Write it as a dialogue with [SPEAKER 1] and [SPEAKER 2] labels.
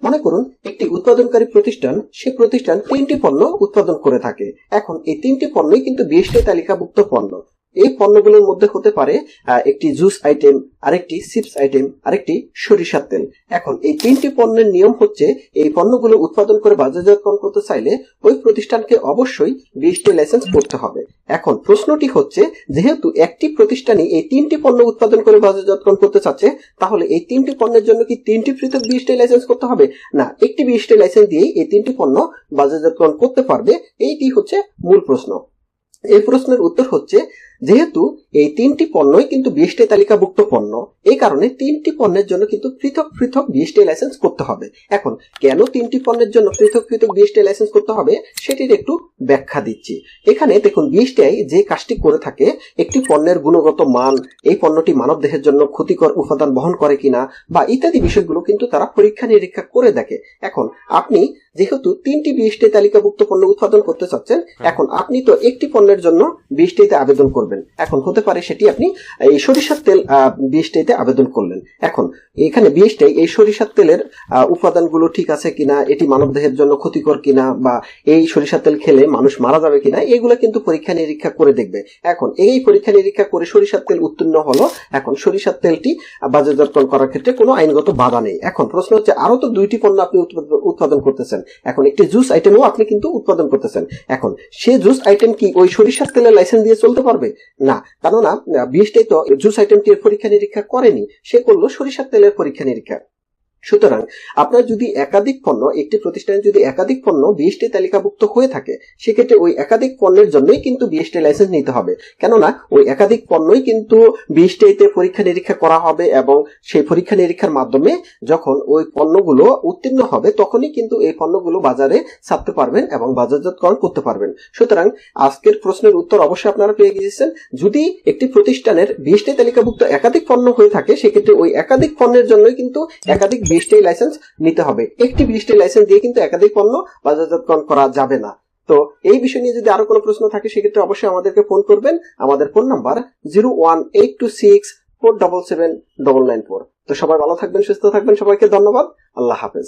[SPEAKER 1] মনে করুন একটি উৎপাদনকারী প্রতিষ্ঠান, সে প্রতিষ্ঠান 3টি পণ্য উৎপাদন করে থাকে। এখন এই 3টি পণ্যই কিন্তু 20টি তালিকাভুক্ত পণ্য। এই পণ্যগুলোর মধ্যে হতে পারে একটি জুস আইটেম, আরেকটি চিপস আইটেম, আরেকটি সরিষার তেল। এখন এই 3টি পণ্যের নিয়ম হচ্ছে, এই পণ্যগুলো উৎপাদন করে বাজারজাতকরণ করতে চাইলে ওই প্রতিষ্ঠানকে অবশ্যই 20টি লাইসেন্স করতে হবে। এখন প্রশ্নটি হচ্ছে, যেহেতু একটি প্রতিষ্ঠানই এই 3টি পণ্য উৎপাদন করে বাজারজাতকরণ করতে চাচ্ছে, তাহলে এই 3টি পণ্যের জন্য কি 3টি পৃথক 20টি লাইসেন্স করতে হবে? না, একটি 20টি লাইসেন্স দিয়েই এই 3টি পণ্য বাজারজাতকরণ করতে পারবে। এইটি হচ্ছে মূল প্রশ্ন। এই প্রশ্নের উত্তর হচ্ছে, যেহেতু এই 3টি পণ্যই কিন্তু 20টি তালিকাভুক্ত পণ্য, এই কারণে 3টি পণ্যের জন্য কিন্তু পৃথক পৃথক 20টি লাইসেন্স করতে হবে। এখন কেন 3টি পণ্যের জন্য পৃথক পৃথক 20টি লাইসেন্স করতে হবে সেটির একটু ব্যাখ্যা দিচ্ছি। এখানে দেখুন, 20টাই যে কাজটি করে থাকে, একটি পণ্যের গুণগত মান, এই পণ্যটি মানবদেহের জন্য ক্ষতিকর উপাদান বহন করে কিনা বা ইত্যাদি বিষয়গুলো কিন্তু তারা পরীক্ষা নিরীক্ষা করে দেখে। এখন আপনি যেহেতু 3টি 20টি তালিকাভুক্ত পণ্য উৎপাদন করতে চাচ্ছেন, এখন আপনি তো একটি পণ্যের জন্য 20টিতে আবেদন করবেন। এখন হতে পারে সেটি আপনি এই সরিষার তেল 20টিতে আবেদন করলেন। এখন এখানে 20টাই এই সরিষার তেলের উপাদানগুলো ঠিক আছে কিনা, এটি মানবদেহের জন্য ক্ষতিকর কিনা, বা এই সরিষার তেল খেলে মানুষ মারা যাবে কিনা, এগুলো কিন্তু পরীক্ষা নিরীক্ষা করে দেখবে। এখন এই পরীক্ষা নিরীক্ষা করে সরিষার তেল উত্তীর্ণ হলো। এখন সরিষার তেলটি বাজারজাতকরণ করার ক্ষেত্রে কোনো আইনগত বাধা নেই। এখন প্রশ্ন হচ্ছে, আরো তো 2টি পণ্য আপনি উৎপাদন করতেছেন। এখন একটি জুস আইটেমও আপনি কিন্তু উৎপাদন করতেছেন। এখন সে জুস আইটেম কি ওই সরিষার তেলের লাইসেন্স দিয়ে চলতে পারবে? না, কেননা 20টাই তো জুস আইটেমটির পরীক্ষা নিরীক্ষা করেনি, সে করলো সরিষার তেলের পরীক্ষা নিরীক্ষা। সুতরাং আপনার যদি একাধিক পণ্য, একটি প্রতিষ্ঠানে যদি একাধিক পণ্য 20টি তালিকাভুক্ত হয়ে থাকে, সেক্ষেত্রে ওই একাধিক পণ্যের জন্যই কিন্তু 20টি লাইসেন্স নিতে হবে। কেননা ওই একাধিক পণ্যই কিন্তু 20টাইতে পরীক্ষা নিরীক্ষা করা হবে, এবং সেই পরীক্ষা নিরীক্ষার মাধ্যমে যখন ওই পণ্যগুলো উত্তীর্ণ হবে, তখনই কিন্তু এই পণ্যগুলো বাজারে ছাড়তে পারবেন এবং বাজারজাতকরণ করতে পারবেন। সুতরাং আজকের প্রশ্নের উত্তর অবশ্যই আপনারা পেয়ে গিয়েছেন। যদি একটি প্রতিষ্ঠানের 20টি তালিকাভুক্ত একাধিক পণ্য হয়ে থাকে, সেক্ষেত্রে ওই একাধিক পণ্যের জন্যই কিন্তু একাধিক 20টি লাইসেন্স নিতে হবে। একটি 20টি লাইসেন্স দিয়ে কিন্তু একাধিক পণ্য বাজারজাতকরণ করা যাবে না। তো এই বিষয় নিয়ে যদি আরো কোনো প্রশ্ন থাকে, সেক্ষেত্রে অবশ্যই আমাদেরকে ফোন করবেন। আমাদের ফোন নাম্বার 01826477994। তো সবাই ভালো থাকবেন, সুস্থ থাকবেন। সবাইকে ধন্যবাদ। আল্লাহ হাফেজ।